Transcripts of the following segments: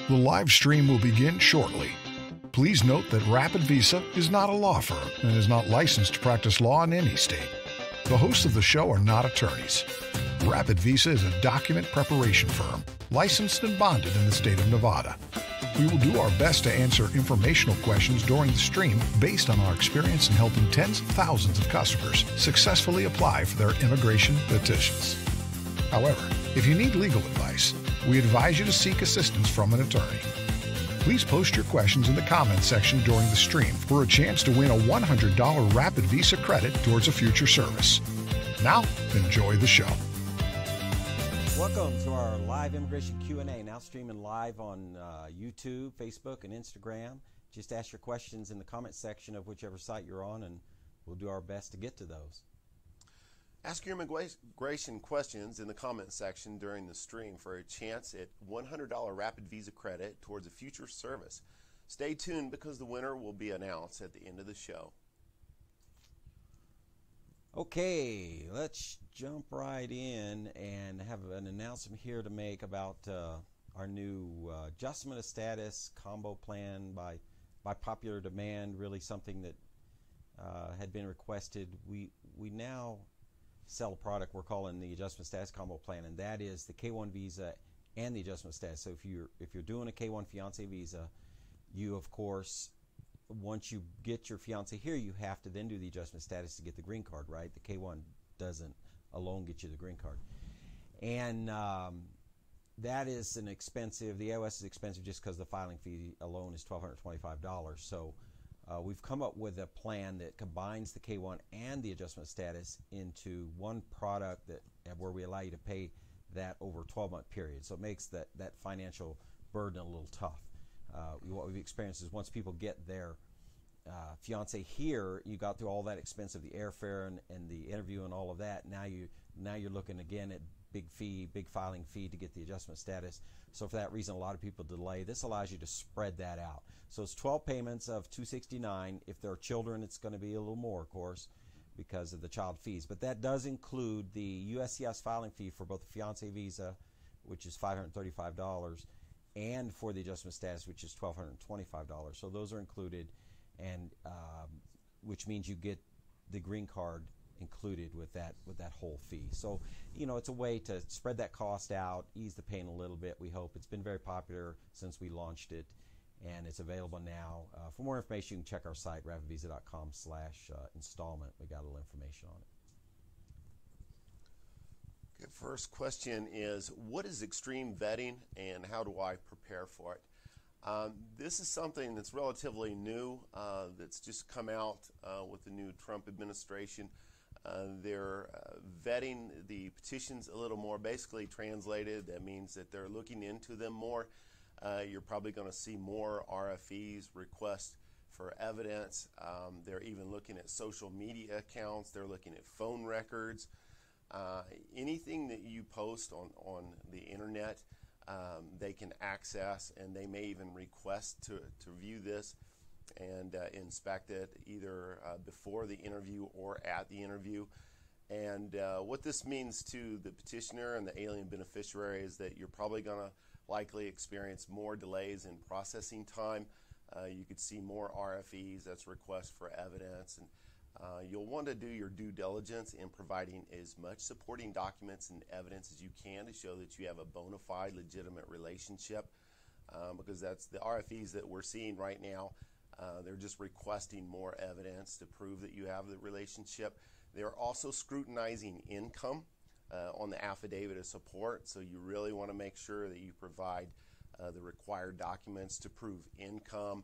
The live stream will begin shortly. Please note that RapidVisa is not a law firm and is not licensed to practice law in any state. The hosts of the show are not attorneys. RapidVisa is a document preparation firm licensed and bonded in the state of Nevada. We will do our best to answer informational questions during the stream based on our experience in helping tens of thousands of customers successfully apply for their immigration petitions. However, if you need legal advice, we advise you to seek assistance from an attorney. Please post your questions in the comments section during the stream for a chance to win a $100 RapidVisa credit towards a future service. Now, enjoy the show. Welcome to our live immigration Q&A, now streaming live on YouTube, Facebook, and Instagram. Just ask your questions in the comments section of whichever site you're on, and we'll do our best to get to those. Ask your immigration questions in the comments section during the stream for a chance at $100 RapidVisa credit towards a future service. Stay tuned because the winner will be announced at the end of the show. Okay, let's jump right in and have an announcement here to make about our new adjustment of status combo plan by popular demand, really something that had been requested. We now sell a product we're calling the adjustment status combo plan, and that is the K-1 visa and the adjustment status. So if you're doing a K-1 fiancé visa, you of course, once you get your fiancé here, you have to then do the adjustment status to get the green card, right? The K-1 doesn't alone get you the green card, and that is an expensive. The AOS is expensive just because the filing fee alone is $1,225. So we've come up with a plan that combines the K-1 and the adjustment status into one product where we allow you to pay that over a 12-month period. So it makes that financial burden a little tough. What we've experienced is once people get their fiance here, you got through all that expense of the airfare and the interview and all of that. Now you're looking again at big filing fee to get the adjustment status. So for that reason, a lot of people delay. This allows you to spread that out. So it's 12 payments of $269. If there are children, it's going to be a little more, of course, because of the child fees. But that does include the USCIS filing fee for both the fiance visa, which is $535, and for the adjustment status, which is $1,225. So those are included, and which means you get the green card included with that whole fee. So, you know, it's a way to spread that cost out, ease the pain a little bit, we hope. It's been very popular since we launched it, and it's available now. For more information, you can check our site, rapidvisa.com/installment. We got a little information on it. Okay, first question is, what is extreme vetting and how do I prepare for it? This is something that's relatively new, that's just come out with the new Trump administration. They're vetting the petitions a little more. Basically translated, that means that they're looking into them more. You're probably going to see more RFEs, requests for evidence. They're even looking at social media accounts. They're looking at phone records. Anything that you post on the internet, they can access, and they may even request to view this and inspect it either before the interview or at the interview. And what this means to the petitioner and the alien beneficiary is that you're probably going to likely experience more delays in processing time. You could see more RFEs, that's requests for evidence, and you'll want to do your due diligence in providing as much supporting documents and evidence as you can to show that you have a bona fide, legitimate relationship, because that's the RFEs that we're seeing right now. They're just requesting more evidence to prove that you have the relationship. They're also scrutinizing income on the affidavit of support, so you really want to make sure that you provide the required documents to prove income,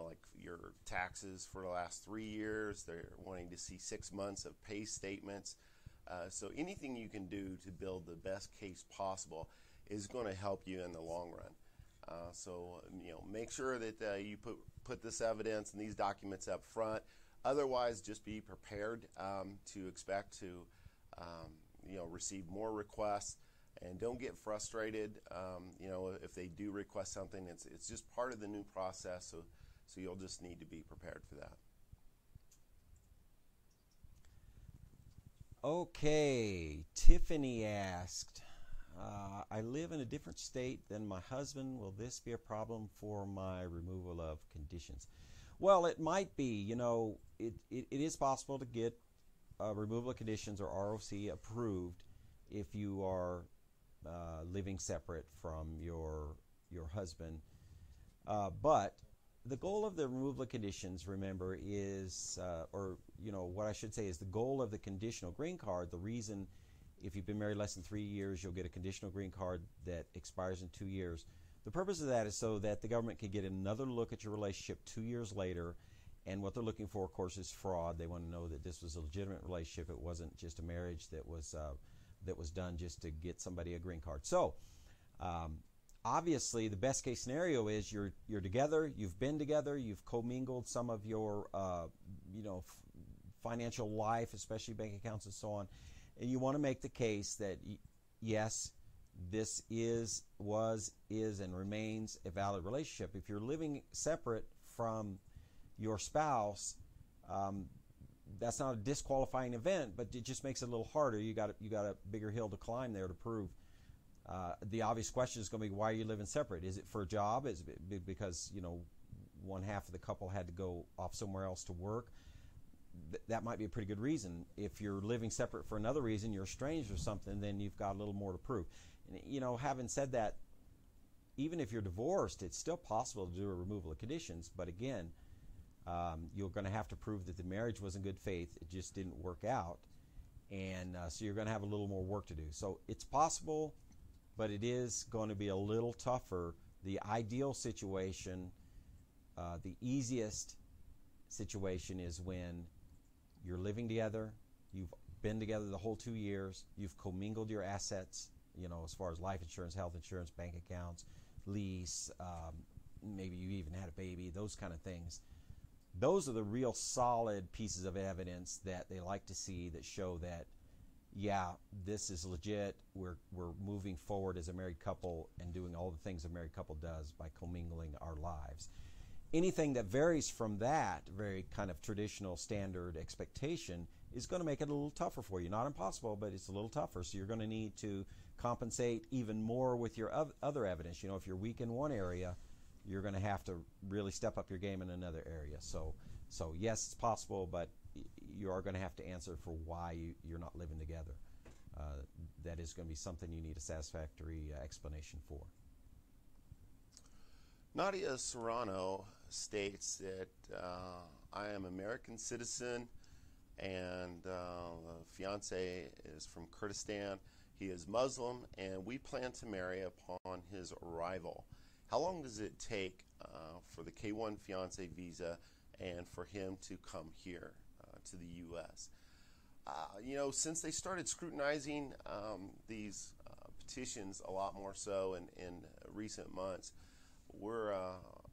like your taxes for the last 3 years. They're wanting to see 6 months of pay statements. So anything you can do to build the best case possible is going to help you in the long run. So make sure that you put this evidence and these documents up front. Otherwise, just be prepared to expect to receive more requests, and don't get frustrated. If they do request something, it's just part of the new process. So you'll just need to be prepared for that. Okay, Tiffany asked, I live in a different state than my husband. Will this be a problem for my removal of conditions? Well, it might be. You know, it is possible to get removal of conditions or ROC approved if you are living separate from your husband. But the goal of the removal of conditions, remember, is, what I should say is the goal of the conditional green card, the reason if you've been married less than 3 years, you'll get a conditional green card that expires in 2 years. The purpose of that is so that the government can get another look at your relationship 2 years later. And what they're looking for, of course, is fraud. They want to know that this was a legitimate relationship. It wasn't just a marriage that was done just to get somebody a green card. So, obviously, the best case scenario is you're together, you've been together, you've commingled some of your financial life, especially bank accounts and so on, and you want to make the case that yes, this was, and remains a valid relationship. If you're living separate from your spouse, that's not a disqualifying event, but it just makes it a little harder. You got a bigger hill to climb there to prove. The obvious question is going to be, why are you living separate? Is it for a job? Is it because one half of the couple had to go off somewhere else to work? That might be a pretty good reason. If you're living separate for another reason, you're estranged or something, then you've got a little more to prove. And, having said that, even if you're divorced, it's still possible to do a removal of conditions. But again, you're going to have to prove that the marriage was in good faith. It just didn't work out. And so you're going to have a little more work to do. So it's possible, but it is going to be a little tougher. The ideal situation, the easiest situation is when you're living together, you've been together the whole 2 years, you've commingled your assets, as far as life insurance, health insurance, bank accounts, lease, maybe you even had a baby, those kind of things. Those are the real solid pieces of evidence that they like to see that show that, yeah, this is legit. We're moving forward as a married couple and doing all the things a married couple does by commingling our lives. Anything that varies from that very kind of traditional standard expectation is going to make it a little tougher for you. Not impossible, but it's a little tougher. So you're going to need to compensate even more with your other evidence. If you're weak in one area, you're going to have to really step up your game in another area. So yes, it's possible, but you are going to have to answer for why you're not living together. That is going to be something you need a satisfactory explanation for. Nadia Serrano states that I am an American citizen and the fiance is from Kurdistan. He is Muslim and we plan to marry upon his arrival. How long does it take for the K-1 fiance visa and for him to come here to the U.S.? Since they started scrutinizing these petitions a lot more so in recent months, we're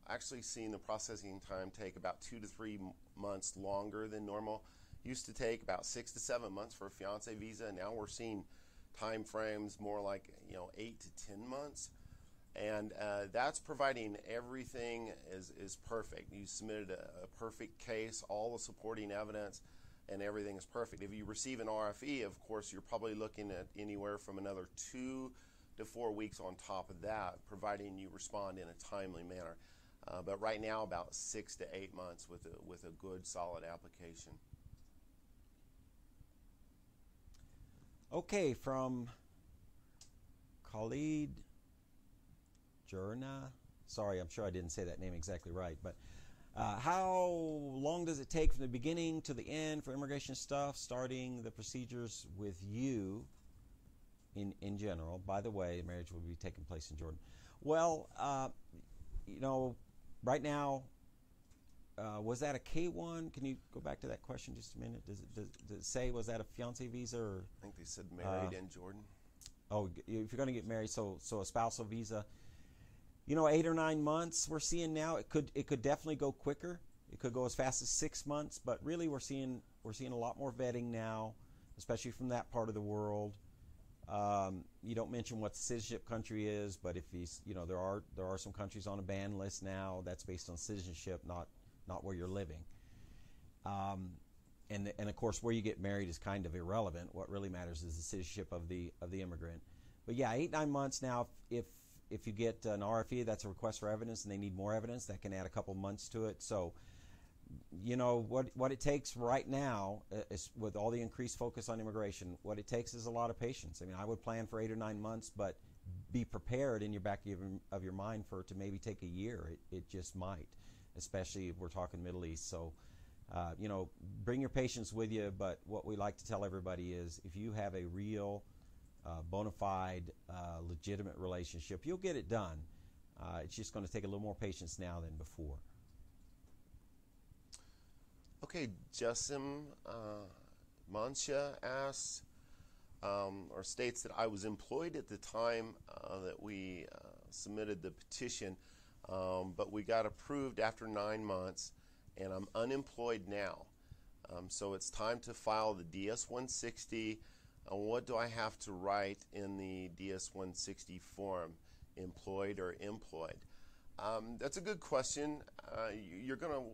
actually seeing the processing time take about 2 to 3 months longer than normal. Used to take about 6 to 7 months for a fiance visa. Now we're seeing time frames more like 8 to 10 months. And that's providing everything is perfect. You submitted a perfect case, all the supporting evidence, and everything is perfect. If you receive an RFE, of course, you're probably looking at anywhere from another 2 to 4 weeks on top of that, providing you respond in a timely manner. But right now, about 6 to 8 months with a good, solid application. Okay, from Khalid Jurna. Sorry, I'm sure I didn't say that name exactly right. But how long does it take from the beginning to the end for immigration stuff, starting the procedures with you in general? By the way, marriage will be taking place in Jordan. Well, right now, was that a K-1? Can you go back to that question just a minute? Does it say, was that a fiancé visa? Or I think they said married in Jordan. Oh, if you're going to get married, so a spousal visa. 8 or 9 months we're seeing now. It could definitely go quicker. It could go as fast as 6 months, but really we're seeing a lot more vetting now, especially from that part of the world. You don't mention what the citizenship country is, but if there are some countries on a ban list now. That's based on citizenship, not where you're living. And of course, where you get married is kind of irrelevant. What really matters is the citizenship of the immigrant. But yeah, 8-9 months now. If you get an RFE, that's a request for evidence, and they need more evidence, that can add a couple months to it. So, you know, what it takes right now is, with all the increased focus on immigration, what it takes is a lot of patience. I mean, I would plan for 8 or 9 months, but be prepared in your back of your mind for it to maybe take a year. It just might, especially if we're talking Middle East. So, you know, bring your patience with you. But what we like to tell everybody is, if you have a real, bona fide, legitimate relationship, you'll get it done. It's just going to take a little more patience now than before. Okay, Jessim Mancha asks, or states that I was employed at the time that we submitted the petition, but we got approved after 9 months, and I'm unemployed now. So it's time to file the DS-160. What do I have to write in the DS-160 form, employed or employed? That's a good question. You're going to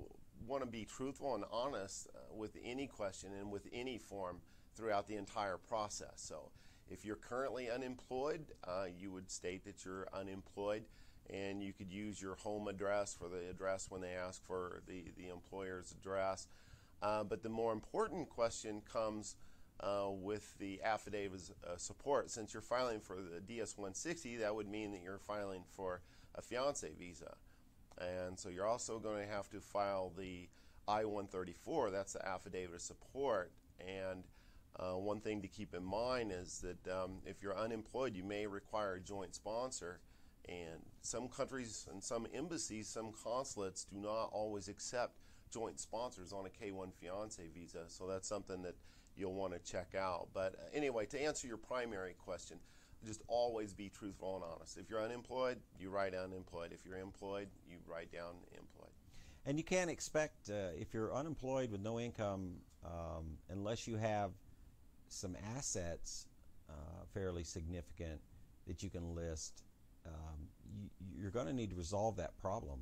want to be truthful and honest with any question and with any form throughout the entire process. So if you're currently unemployed, you would state that you're unemployed, and you could use your home address for the address when they ask for the employer's address. But the more important question comes with the affidavit of support. Since you're filing for the DS-160, that would mean that you're filing for a fiancé visa. And so you're also going to have to file the I-134, that's the affidavit of support. And one thing to keep in mind is that if you're unemployed, you may require a joint sponsor. And some countries and some embassies, some consulates do not always accept joint sponsors on a K-1 fiancé visa. So that's something that you'll want to check out. But anyway, to answer your primary question, just always be truthful and honest. If you're unemployed, you write unemployed. If you're employed, you write down employed. And you can't expect, if you're unemployed with no income, unless you have some assets fairly significant that you can list, you're going to need to resolve that problem.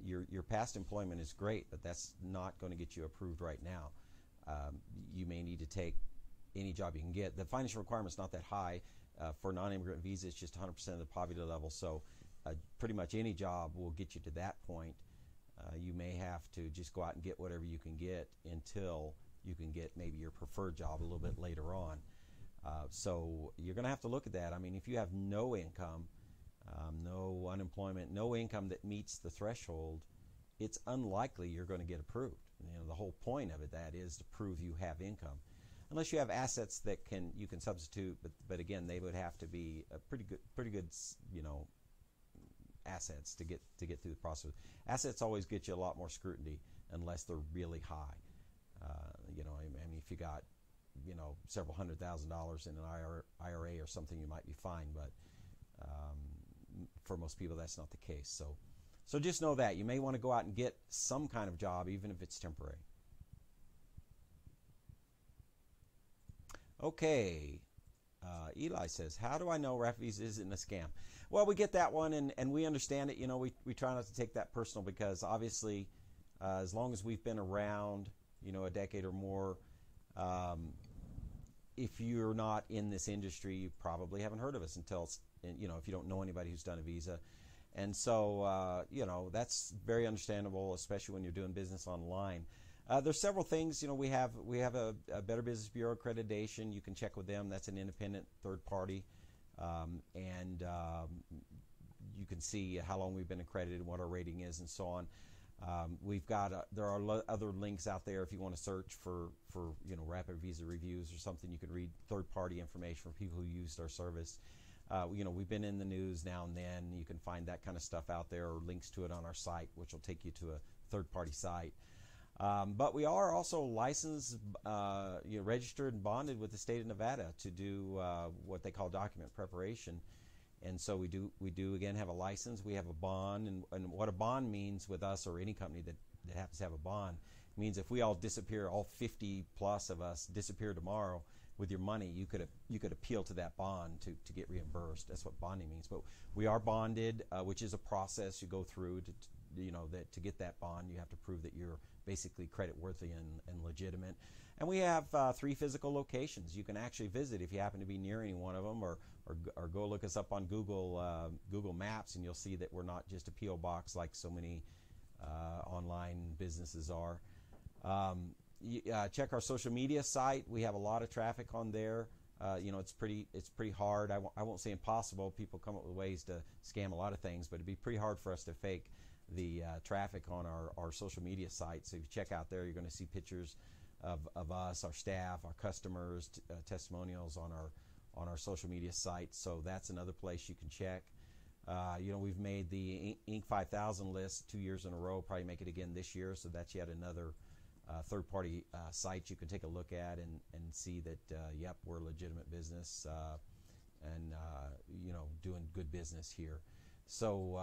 Your past employment is great, but that's not going to get you approved right now. You may need to take any job you can get. The financial requirement's not that high. For non-immigrant visa, it's just 100% of the poverty level. So pretty much any job will get you to that point. You may have to just go out and get whatever you can get until you can get maybe your preferred job a little bit later on. So you're going to have to look at that. I mean, if you have no income, no unemployment, no income that meets the threshold, it's unlikely you're going to get approved. You know, the whole point of it, that is to prove you have income. Unless you have assets that you can substitute, but again, they would have to be a pretty good, you know, assets to get through the process. Assets always get you a lot more scrutiny unless they're really high. You know, I mean, if you got, you know, several $100,000 in an IRA or something, you might be fine. But for most people, that's not the case. So just know that you may want to go out and get some kind of job, even if it's temporary. Okay, Eli says, how do I know RapidVisa isn't a scam? Well, we get that one, and we understand it. You know, we try not to take that personal, because obviously, as long as we've been around, you know, a decade or more, if you're not in this industry, you probably haven't heard of us until, you know, if you don't know anybody who's done a visa. And so, you know, that's very understandable, especially when you're doing business online. There's several things. You know, we have a Better Business Bureau accreditation. You can check with them. That's an independent third party, and you can see how long we've been accredited and what our rating is, and so on. We've got there are other links out there if you want to search for you know, RapidVisa reviews or something. You can read third party information from people who used our service. You know, we've been in the news now and then. You can find that kind of stuff out there, or links to it on our site, which will take you to a third party site. But we are also licensed, you know, registered and bonded with the state of Nevada to do what they call document preparation. And so we do again have a license. We have a bond, and what a bond means with us, or any company that happens to have a bond, means if we all disappear, all 50 plus of us disappear tomorrow with your money, you could appeal to that bond to get reimbursed. That's what bonding means. But we are bonded, which is a process you go through to you know, that to get that bond, you have to prove that you're basically credit worthy and legitimate. And we have 3 physical locations you can actually visit if you happen to be near any one of them, or go look us up on Google Maps, and you'll see that we're not just a P.O. box like so many online businesses are. Check our social media site. We have a lot of traffic on there. It's pretty hard. I won't say impossible. People come up with ways to scam a lot of things, but it'd be pretty hard for us to fake the traffic on our social media site. So if you check out there, you're going to see pictures of us, our staff, our customers, testimonials on our social media site. So that's another place you can check. We've made the Inc. 5000 list 2 years in a row. Probably make it again this year. So that's yet another third-party site you can take a look at and see that, yep, we're a legitimate business and doing good business here. So,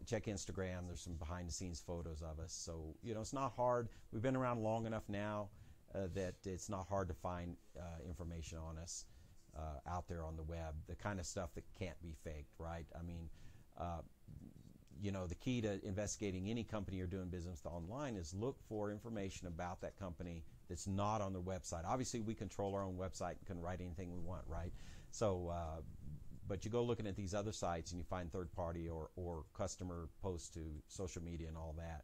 check Instagram. There's some behind-the-scenes photos of us. So, it's not hard. We've been around long enough now that it's not hard to find information on us out there on the web, the kind of stuff that can't be faked, right? I mean, the key to investigating any company you're doing business with online is look for information about that company that's not on their website. Obviously, we control our own website and can write anything we want, right? So, but you go looking at these other sites and you find third-party or customer posts to social media and all that.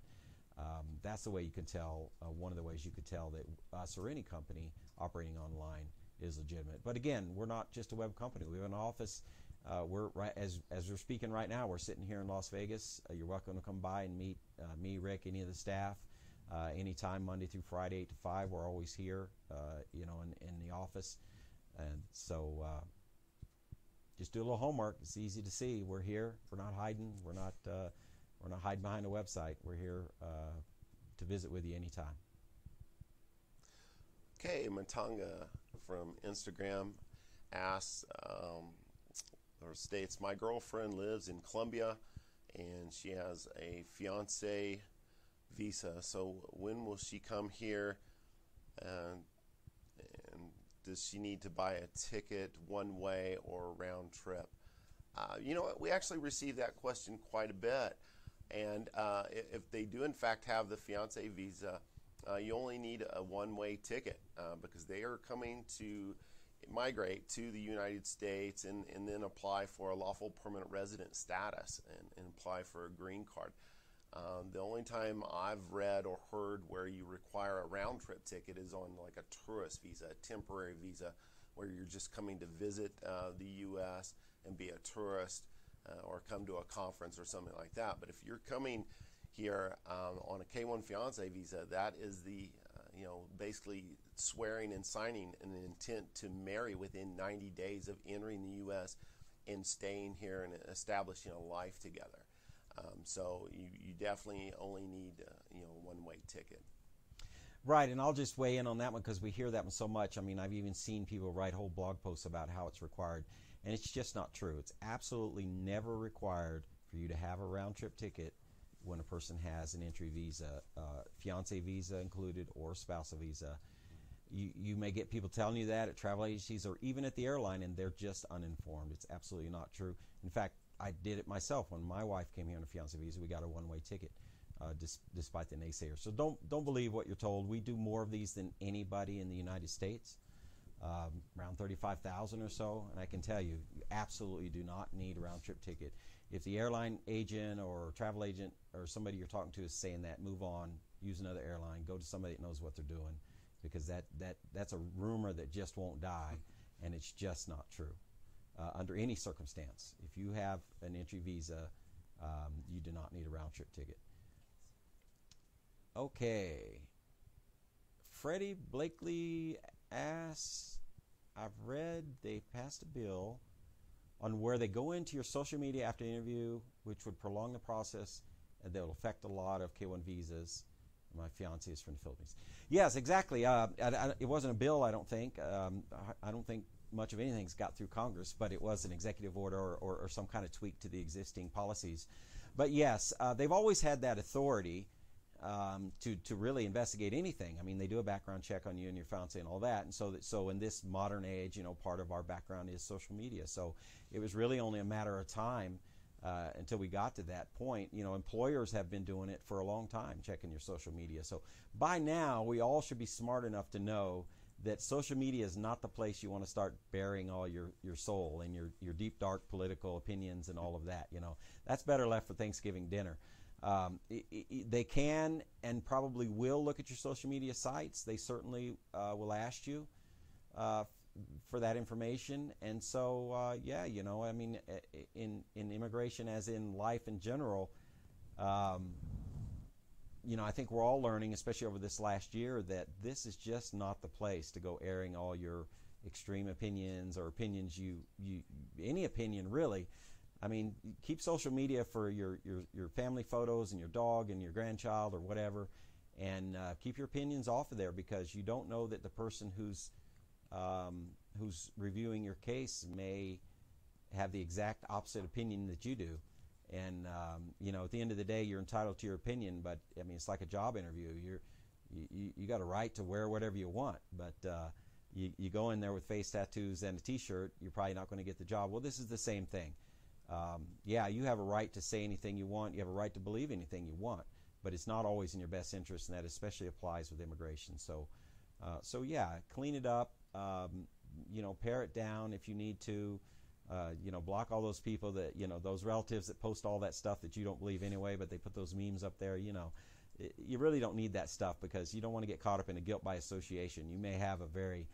That's the way you can tell, one of the ways you could tell that us or any company operating online is legitimate. But again, we're not just a web company. We have an office. We're right as we're speaking right now. We're sitting here in Las Vegas. You're welcome to come by and meet me, Rick, any of the staff, anytime, Monday through Friday, 8 to 5. We're always here, in the office. And so just do a little homework. It's easy to see. We're here. We're not hiding. We're not hiding behind a website. We're here to visit with you anytime. Okay, Matanga from Instagram asks or states, my girlfriend lives in Colombia and she has a fiancé visa. So when will she come here? And does she need to buy a ticket one way or round trip? We actually receive that question quite a bit. And if they do in fact have the fiancé visa, you only need a one-way ticket because they are coming to migrate to the United States and then apply for a lawful permanent resident status and apply for a green card. The only time I've read or heard where you require a round-trip ticket is on like a tourist visa, a temporary visa, where you're just coming to visit the U.S. and be a tourist or come to a conference or something like that. But if you're coming here on a K-1 fiancé visa, that is the basically swearing and signing an intent to marry within 90 days of entering the U.S. and staying here and establishing a life together. So you definitely only need one-way ticket. Right, and I'll just weigh in on that one because we hear that one so much. I mean, I've even seen people write whole blog posts about how it's required, and it's just not true. It's absolutely never required for you to have a round-trip ticket when a person has an entry visa, fiancé visa included, or spousal visa. You may get people telling you that at travel agencies or even at the airline, and they're just uninformed. It's absolutely not true. In fact, I did it myself when my wife came here on a fiancé visa. We got a one-way ticket, despite the naysayers. So don't believe what you're told. We do more of these than anybody in the United States, around 35,000 or so. And I can tell you, you absolutely do not need a round-trip ticket. If the airline agent or travel agent or somebody you're talking to is saying that, move on, use another airline, go to somebody that knows what they're doing, because that's a rumor that just won't die, and it's just not true. Under any circumstance, if you have an entry visa, you do not need a round-trip ticket. Okay. Freddie Blakely asks, I've read they passed a bill on where they go into your social media after the interview, which would prolong the process, and that will affect a lot of K-1 visas. My fiancé is from the Philippines. Yes, exactly. It wasn't a bill, I don't think. I don't think much of anything's got through Congress, but it was an executive order or some kind of tweak to the existing policies. But yes, they've always had that authority to really investigate anything. I mean, they do a background check on you and your fiancé and all that. And so in this modern age, part of our background is social media. So it was really only a matter of time until we got to that point. You know, employers have been doing it for a long time, checking your social media. So by now, we all should be smart enough to know that social media is not the place you want to start burying all your soul and your deep, dark political opinions and all of that. You know, that's better left for Thanksgiving dinner. They can and probably will look at your social media sites. They certainly will ask you for that information. And so, yeah, you know, I mean, in immigration, as in life in general, you know, I think we're all learning, especially over this last year, that this is just not the place to go airing all your extreme opinions or opinions any opinion really. I mean, keep social media for your family photos and your dog and your grandchild or whatever, and keep your opinions off of there, because you don't know that the person who's reviewing your case may have the exact opposite opinion that you do. And you know, at the end of the day, you're entitled to your opinion, but I mean, it's like a job interview. You got a right to wear whatever you want, but you go in there with face tattoos and a T-shirt, you're probably not going to get the job. Well, this is the same thing. Yeah, you have a right to say anything you want. You have a right to believe anything you want, but it's not always in your best interest, and that especially applies with immigration. So, yeah, clean it up. You know, pare it down if you need to. You know, block all those people that, you know, those relatives that post all that stuff that you don't believe anyway, but they put those memes up there. You know, you really don't need that stuff, because you don't want to get caught up in a guilt by association. You may have a very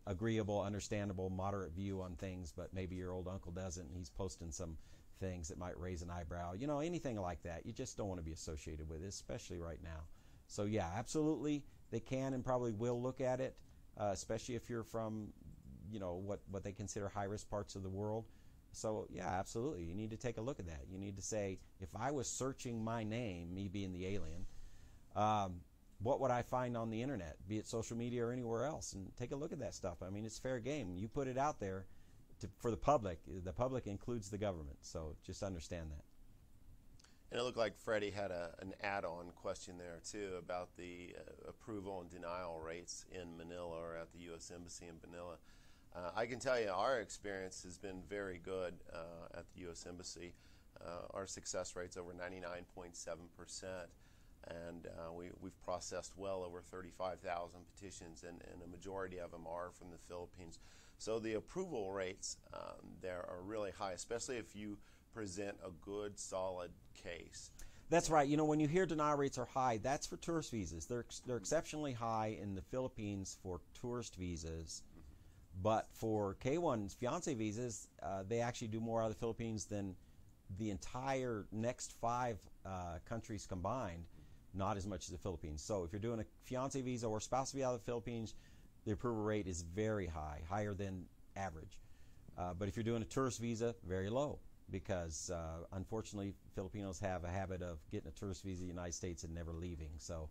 agreeable, understandable, moderate view on things, but maybe your old uncle doesn't, and he's posting some things that might raise an eyebrow. You know, anything like that, you just don't want to be associated with it, especially right now. So yeah, absolutely, they can and probably will look at it, especially if you're from, you know, what they consider high-risk parts of the world. So yeah, absolutely, you need to take a look at that. You need to say, if I was searching my name, me being the alien, what would I find on the internet, be it social media or anywhere else, and take a look at that stuff. I mean, it's fair game. You put it out there for the public. The public includes the government, so just understand that. And it looked like Freddie had an add-on question there too about the approval and denial rates in Manila, or at the U.S. Embassy in Manila. I can tell you our experience has been very good at the U.S. Embassy. Our success rate's over 99.7%, and we've processed well over 35,000 petitions, and a majority of them are from the Philippines. So the approval rates there are really high, especially if you present a good, solid case. That's right. You know, when you hear denial rates are high, that's for tourist visas. They're exceptionally high in the Philippines for tourist visas. But for K1s, fiancé visas, they actually do more out of the Philippines than the entire next 5 countries combined, not as much as the Philippines. So if you're doing a fiancé visa or spousal visa out of the Philippines, the approval rate is very high, higher than average. But if you're doing a tourist visa, very low, because unfortunately Filipinos have a habit of getting a tourist visa in the United States and never leaving. So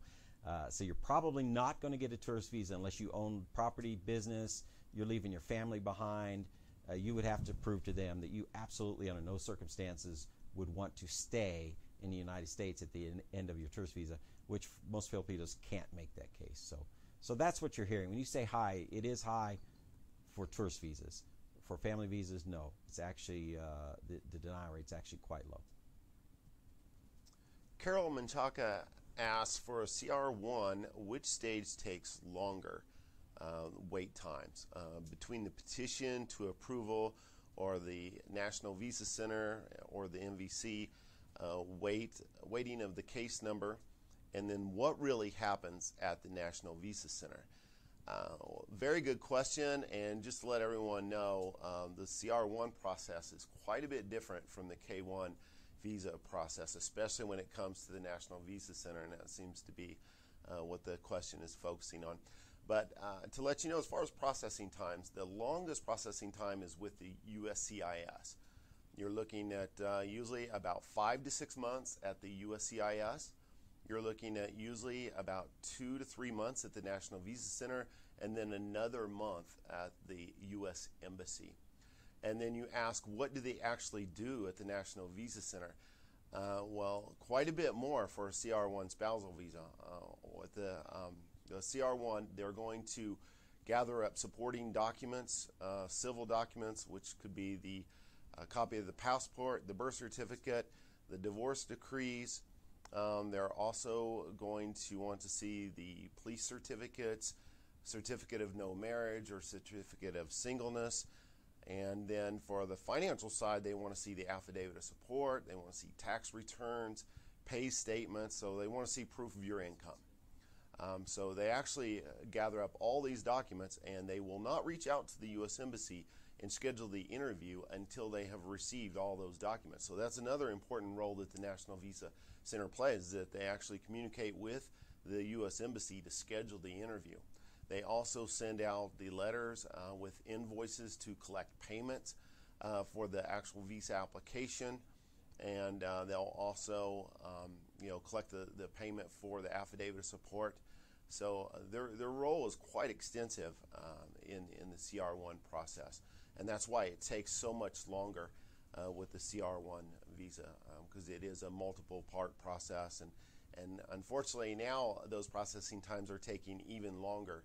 you're probably not going to get a tourist visa unless you own property, business, you're leaving your family behind. You would have to prove to them that you absolutely, under no circumstances, would want to stay in the United States at the end of your tourist visa, which most Filipinos can't make that case. So that's what you're hearing. When you say high, it is high for tourist visas. For family visas, no. It's actually, the denial rate's actually quite low. Carol Menchaca asks, for a CR1, which stage takes longer? Wait times between the petition to approval, or the National Visa Center, or the MVC, waiting of the case number, and then what really happens at the National Visa Center? Very good question, and just to let everyone know, the CR1 process is quite a bit different from the K1 visa process, especially when it comes to the National Visa Center, and that seems to be what the question is focusing on. But to let you know, as far as processing times, the longest processing time is with the USCIS. You're looking at usually about 5 to 6 months at the USCIS. You're looking at usually about 2 to 3 months at the National Visa Center, and then another month at the U.S. Embassy. And then you ask, what do they actually do at the National Visa Center? Well, quite a bit more for a CR1 spousal visa. With the CR1, they're going to gather up supporting documents, civil documents, which could be the a copy of the passport, the birth certificate, the divorce decrees. They're also going to want to see the police certificates, certificate of no marriage or certificate of singleness. And then for the financial side, they want to see the affidavit of support. They want to see tax returns, pay statements. So they want to see proof of your income. So they actually gather up all these documents, and they will not reach out to the U.S. Embassy and schedule the interview until they have received all those documents. So that's another important role that the National Visa Center plays, that they actually communicate with the U.S. Embassy to schedule the interview. They also send out the letters with invoices to collect payments for the actual visa application, and they'll also collect the payment for the affidavit of support. So their role is quite extensive in the CR1 process, and that's why it takes so much longer with the CR1 visa, because it is a multiple part process, and unfortunately now those processing times are taking even longer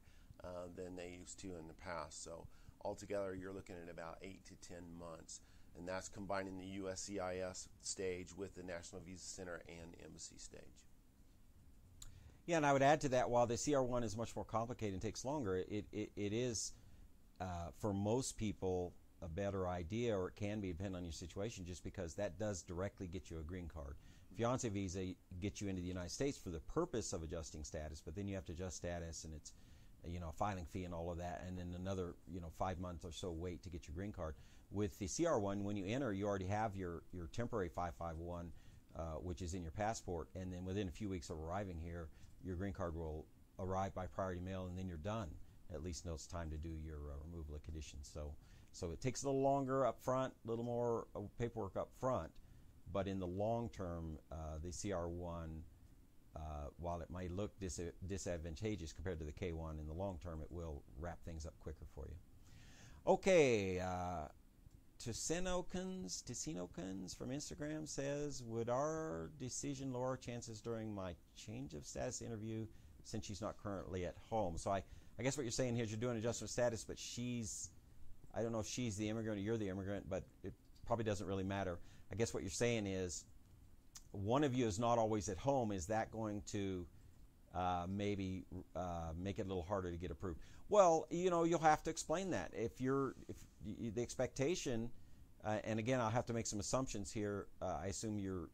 than they used to in the past. So altogether you're looking at about 8 to 10 months, and that's combining the USCIS stage with the National Visa Center and Embassy stage. Yeah, and I would add to that, while the CR1 is much more complicated and takes longer, it is, for most people, a better idea, or it can be, depending on your situation, just because that does directly get you a green card. Fiancé visa gets you into the United States for the purpose of adjusting status, but then you have to adjust status, and it's a filing fee and all of that, and then another 5 months or so wait to get your green card. With the CR1, when you enter, you already have your temporary 551, which is in your passport, and then within a few weeks of arriving here, your green card will arrive by priority mail, and then you're done. At least until it's time to do your removal of conditions. So it takes a little longer up front, a little more paperwork up front, but in the long term, the CR1, while it might look disadvantageous compared to the K1, in the long term, it will wrap things up quicker for you. Okay, Ticinokans from Instagram says, would our decision lower our chances during my change of status interview since she's not currently at home? So I guess what you're saying here is you're doing adjustment of status, but I don't know if she's the immigrant or you're the immigrant, but it probably doesn't really matter. I guess what you're saying is one of you is not always at home. Is that going to maybe make it a little harder to get approved? Well, you'll have to explain that. If the expectation, and again, I'll have to make some assumptions here. I assume you're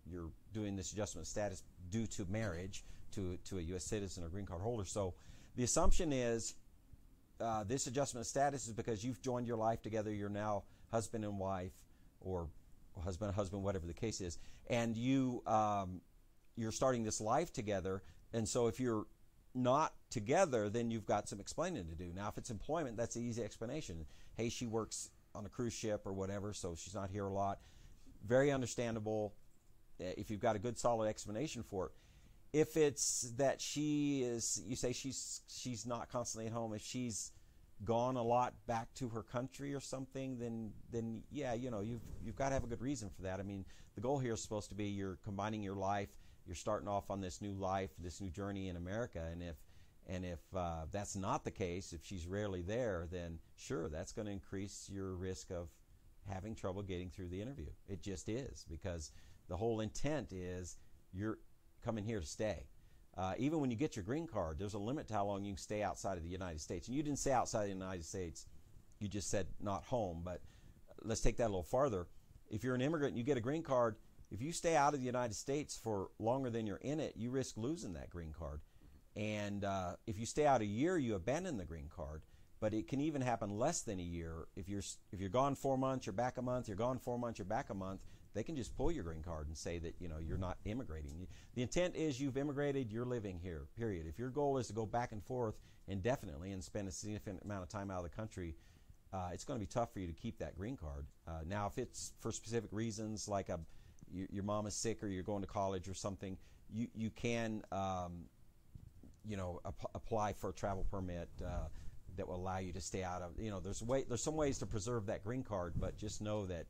doing this adjustment of status due to marriage to a U.S. citizen or green card holder. So the assumption is this adjustment of status is because you've joined your life together. You're now husband and wife, or husband, whatever the case is, and you're starting this life together. And so if you're not together, then you've got some explaining to do. Now, if it's employment, that's the easy explanation. Hey, she works on a cruise ship or whatever, so she's not here a lot. Very understandable if you've got a good, solid explanation for it. If it's that you say she's not constantly at home, if she's gone a lot back to her country or something, then yeah, you've got to have a good reason for that. I mean, the goal here is supposed to be you're combining your life, you're starting off on this new life, this new journey in America, and if that's not the case, if she's rarely there, then sure, that's going to increase your risk of having trouble getting through the interview. It just is, because the whole intent is you're coming here to stay. Even when you get your green card, there's a limit to how long you can stay outside of the United States. And you didn't say outside of the United States, you just said not home, but let's take that a little farther. If you're an immigrant and you get a green card, if you stay out of the United States for longer than you're in it, you risk losing that green card. And if you stay out a year, you abandon the green card. But it can even happen less than a year. If you're gone 4 months, you're back a month. You're gone 4 months, you're back a month. They can just pull your green card and say that you're not immigrating. The intent is you've immigrated, you're living here, period. If your goal is to go back and forth indefinitely and spend a significant amount of time out of the country, it's going to be tough for you to keep that green card. Now, if it's for specific reasons, like your mom is sick or you're going to college or something, you can apply for a travel permit that will allow you to stay out of. There's some ways to preserve that green card, but just know that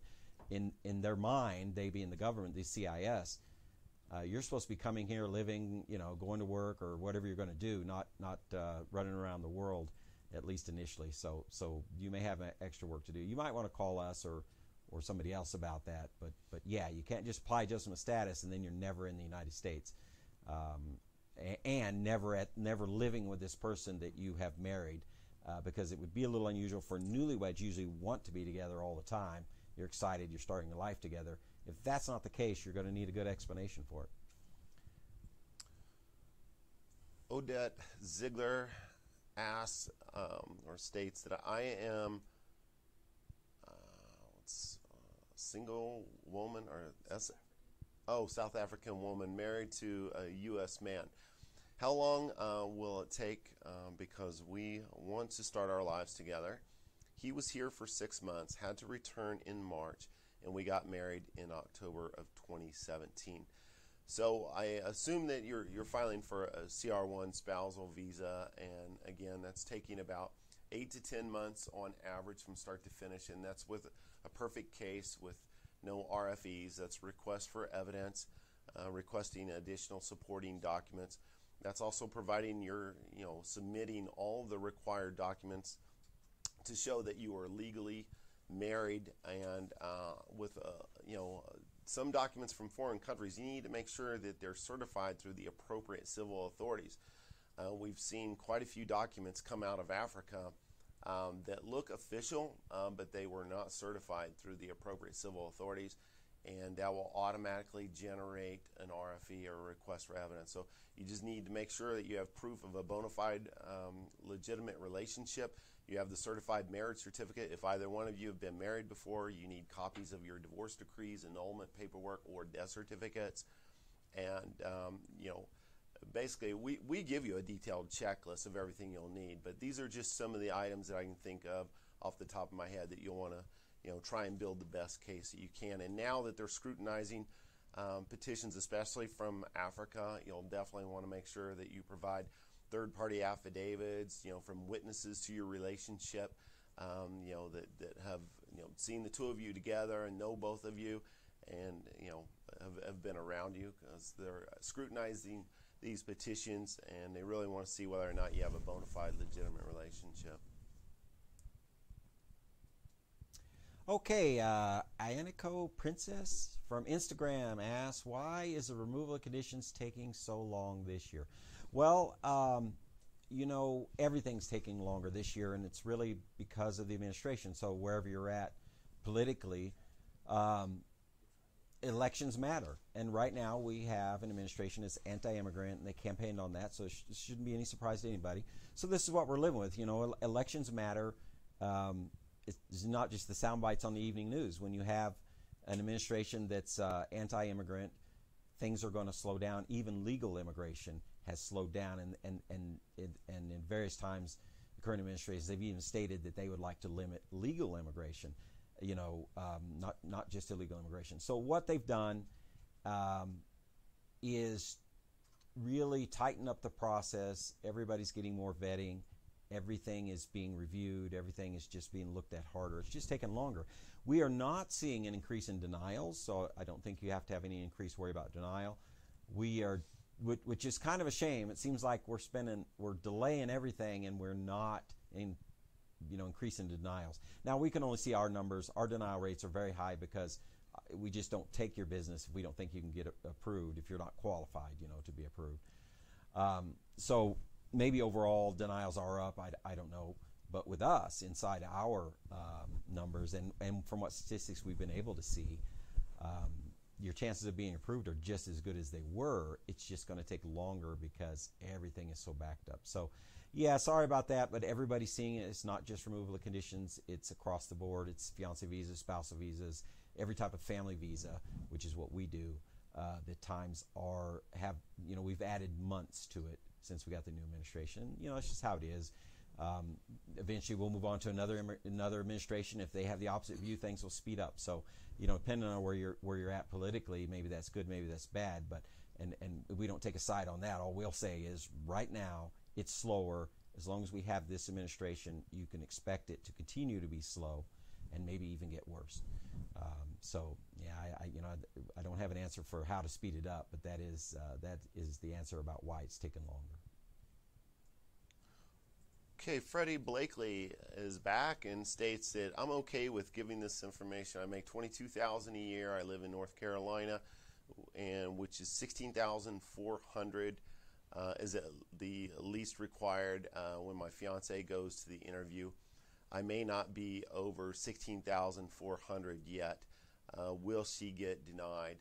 in their mind, they being the government, the CIS, you're supposed to be coming here, living, going to work or whatever you're going to do, not running around the world, at least initially. So you may have extra work to do. You might want to call us or or somebody else about that. But yeah, you can't just apply adjustment of status and then you're never in the United States, and never living with this person that you have married, because it would be a little unusual for newlyweds. Usually want to be together all the time. You're excited. You're starting your life together. If that's not the case, you're going to need a good explanation for it. Odette Ziegler asks or states that I am single woman South African woman married to a U.S. man. How long will it take? Because we want to start our lives together. He was here for 6 months, had to return in March, and we got married in October of 2017. So I assume that you're filing for a CR1 spousal visa, and again, that's taking about 8 to 10 months on average from start to finish, and that's with a perfect case with no RFEs. That's request for evidence, requesting additional supporting documents. That's also providing submitting all the required documents to show that you are legally married, and with some documents from foreign countries, you need to make sure that they're certified through the appropriate civil authorities. We've seen quite a few documents come out of Africa that look official, but they were not certified through the appropriate civil authorities, and that will automatically generate an RFE or a request for evidence. So you just need to make sure that you have proof of a bona fide legitimate relationship. You have the certified marriage certificate. If either one of you have been married before, you need copies of your divorce decrees, annulment paperwork, or death certificates. And basically we give you a detailed checklist of everything you'll need, but these are just some of the items that I can think of off the top of my head that you'll want to try and build the best case that you can. And now that they're scrutinizing petitions, especially from Africa, you'll definitely want to make sure that you provide third-party affidavits, from witnesses to your relationship, that have seen the two of you together and know both of you, and have been around you, because they're scrutinizing these petitions and they really want to see whether or not you have a bona fide legitimate relationship. Okay, Ayanico Princess from Instagram asks, why is the removal of conditions taking so long this year? Well, everything's taking longer this year, and it's really because of the administration. So wherever you're at politically, elections matter. And right now we have an administration that's anti-immigrant, and they campaigned on that, so it shouldn't be any surprise to anybody. So this is what we're living with. Elections matter. It's not just the sound bites on the evening news. When you have an administration that's anti-immigrant, things are going to slow down. Even legal immigration has slowed down, and in various times, the current administrations, they've even stated that they would like to limit legal immigration, not just illegal immigration. So what they've done is really tighten up the process. Everybody's getting more vetting. Everything is being reviewed. Everything is just being looked at harder. It's just taking longer. We are not seeing an increase in denials, so I don't think you have to have any increased worry about denial. We are, which is kind of a shame. It seems like we're delaying everything, and we're not increasing denials. Now, we can only see our numbers. Our denial rates are very high because we just don't take your business if we don't think you can get approved, if you're not qualified, to be approved. So maybe overall denials are up. I don't know. But with us, inside our numbers, and from what statistics we've been able to see, your chances of being approved are just as good as they were. It's just going to take longer because everything is so backed up. So, yeah, sorry about that, but everybody's seeing it. It's not just removal of conditions. It's across the board. It's fiancé visas, spousal visas, every type of family visa, which is what we do. The times we've added months to it since we got the new administration. It's just how it is. Eventually we'll move on to another administration. If they have the opposite view, things will speed up. So, depending on where you're at politically, maybe that's good, maybe that's bad, but and we don't take a side on that. All we'll say is right now it's slower. As long as we have this administration, you can expect it to continue to be slow and maybe even get worse. So yeah, I don't have an answer for how to speed it up, but that is the answer about why it's taken longer. Okay, Freddie Blakely is back and states that I'm okay with giving this information. I make $22,000 a year. I live in North Carolina, and which is $16,400 is the least required when my fiance goes to the interview. I may not be over $16,400 yet. Will she get denied?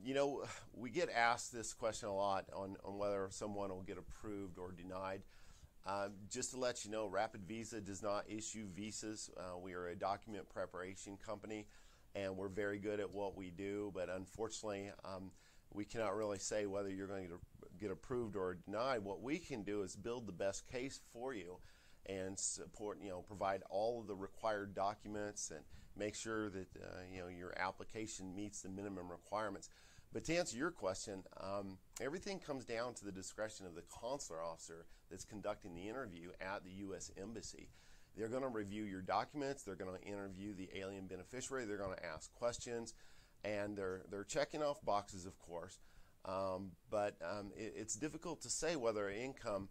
You know, we get asked this question a lot on whether someone will get approved or denied. Just to let you know, RapidVisa does not issue visas. We are a document preparation company, and we're very good at what we do, but unfortunately, we cannot really say whether you're going to get approved or denied. What we can do is build the best case for you and support, provide all of the required documents and make sure that your application meets the minimum requirements. But to answer your question, everything comes down to the discretion of the consular officer that's conducting the interview at the U.S. Embassy. They're going to review your documents. They're going to interview the alien beneficiary. They're going to ask questions, and they're checking off boxes, of course. But it's difficult to say whether income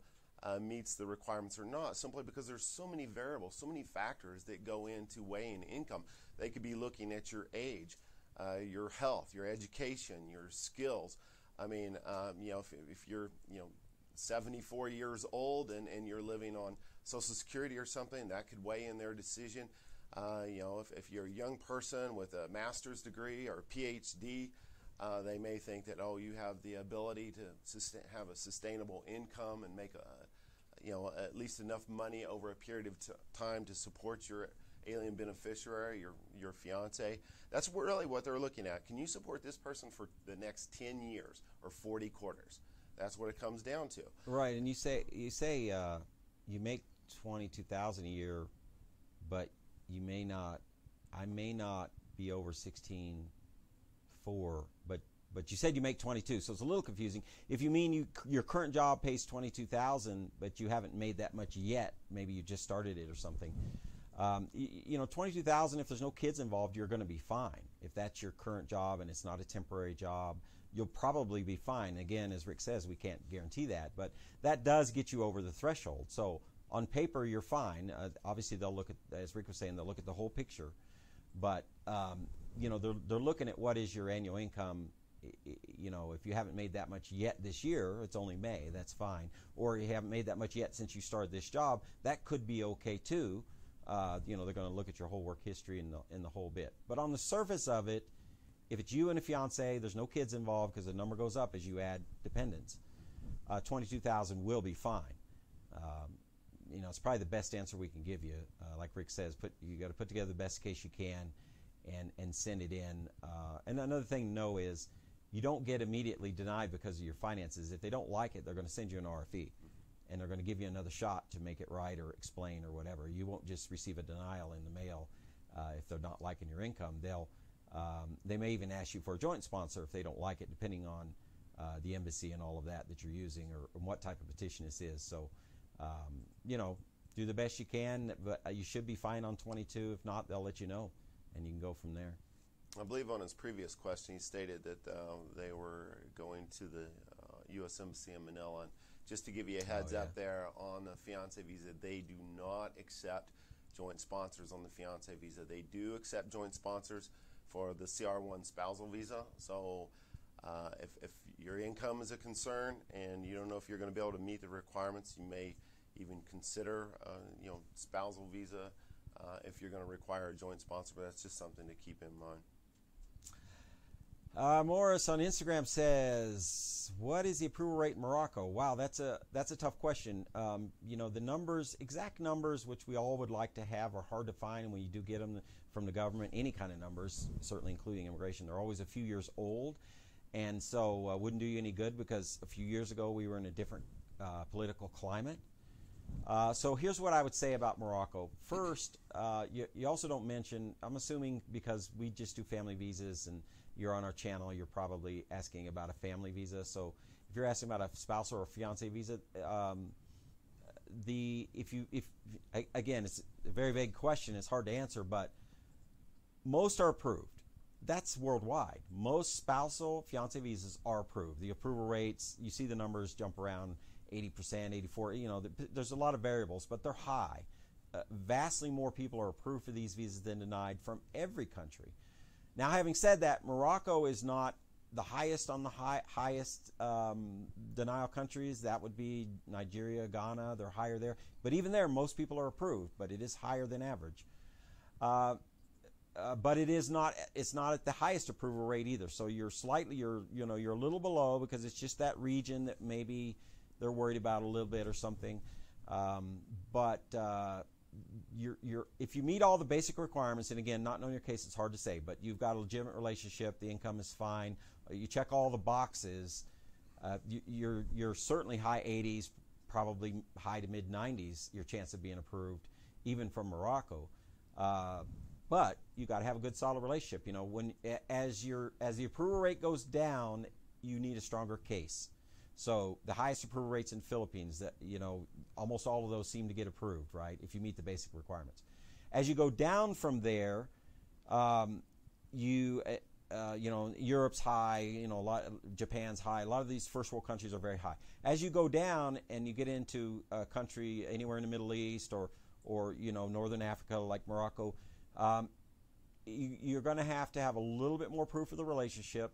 meets the requirements or not, simply because there's so many variables, so many factors that go into weighing income. They could be looking at your age, your health, your education, your skills. I mean, if you're 74 years old and you're living on Social Security or something, that could weigh in their decision. If you're a young person with a master's degree or a PhD, they may think that, you have the ability to have a sustainable income and make at least enough money over a period of time to support your alien beneficiary, your fiance. That's really what they're looking at. Can you support this person for the next 10 years or 40 quarters? That's what it comes down to. Right, and you say you make $22,000 a year, but I may not be over 16.4, but you said you make 22, so it's a little confusing. If you mean your current job pays 22,000, but you haven't made that much yet, maybe you just started it or something. 22,000. If there's no kids involved, you're going to be fine. If that's your current job and it's not a temporary job, you'll probably be fine. Again, as Rick says, we can't guarantee that, but that does get you over the threshold. So on paper, you're fine. Obviously, they'll look at, as Rick was saying, they'll look at the whole picture, but they're looking at what is your annual income. If you haven't made that much yet this year, it's only May, that's fine. Or you haven't made that much yet since you started this job, that could be okay too. They're going to look at your whole work history and the whole bit. But on the surface of it, if it's you and a fiance, there's no kids involved because the number goes up as you add dependents. 22,000 will be fine. It's probably the best answer we can give you. Like Rick says, you got to put together the best case you can and send it in. And another thing to know is you don't get immediately denied because of your finances. If they don't like it, they're going to send you an RFE. And they're going to give you another shot to make it right or explain or whatever. You won't just receive a denial in the mail if they're not liking your income. They may even ask you for a joint sponsor if they don't like it, depending on the embassy and all of that you're using or what type of petition this is. So, do the best you can, but you should be fine on 22. If not, they'll let you know, and you can go from there. I believe on his previous question, he stated that they were going to the U.S. Embassy in Manila. And just to give you a heads up there, on the fiancé visa, they do not accept joint sponsors on the fiancé visa. They do accept joint sponsors for the CR1 spousal visa. So if your income is a concern and you don't know if you're going to be able to meet the requirements, you may even consider spousal visa if you're going to require a joint sponsor, but that's just something to keep in mind. Morris on Instagram says, "What is the approval rate in Morocco?" Wow, that's a tough question. The numbers, exact numbers, which we all would like to have, are hard to find. And when you do get them from the government, any kind of numbers, certainly including immigration, they're always a few years old, and so wouldn't do you any good because a few years ago we were in a different political climate. So here's what I would say about Morocco. First, you also don't mention, I'm assuming because we just do family visas and you're on our channel, you're probably asking about a family visa. So if you're asking about a spousal or a fiancé visa, again, it's a very vague question. It's hard to answer, but most are approved. That's worldwide. Most spousal fiancé visas are approved. The approval rates, you see the numbers jump around 80%, 84. There's a lot of variables, but they're high. Vastly more people are approved for these visas than denied from every country. Now, having said that, Morocco is not the highest on the highest denial countries. That would be Nigeria, Ghana. They're higher there. But even there, most people are approved, but it is higher than average. But it's not at the highest approval rate either. So you're a little below, because it's just that region that maybe they're worried about a little bit or something. If you meet all the basic requirements, and again, not knowing your case, it's hard to say, but you've got a legitimate relationship, the income is fine, you check all the boxes, you're certainly high 80s, probably high to mid 90s, your chance of being approved, even from Morocco. But you got to have a good, solid relationship. As the approval rate goes down, you need a stronger case. So the highest approval rates in Philippines, that almost all of those seem to get approved, right? If you meet the basic requirements. As you go down from there, Europe's high. Japan's high. A lot of these first world countries are very high. As you go down and you get into a country anywhere in the Middle East or Northern Africa like Morocco, you're going to have a little bit more proof of the relationship.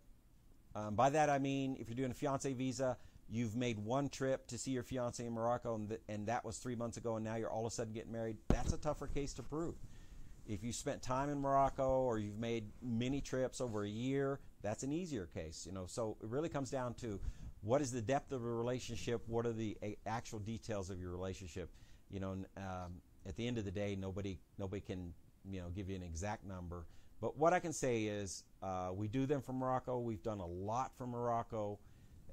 By that I mean, if you're doing a fiancé visa, you've made one trip to see your fiancé in Morocco, and that was 3 months ago, and now you're all of a sudden getting married. That's a tougher case to prove. If you spent time in Morocco or you've made many trips over a year, that's an easier case. So it really comes down to what is the depth of a relationship, what are the actual details of your relationship. At the end of the day, nobody can give you an exact number. But what I can say is we do them from Morocco. We've done a lot from Morocco.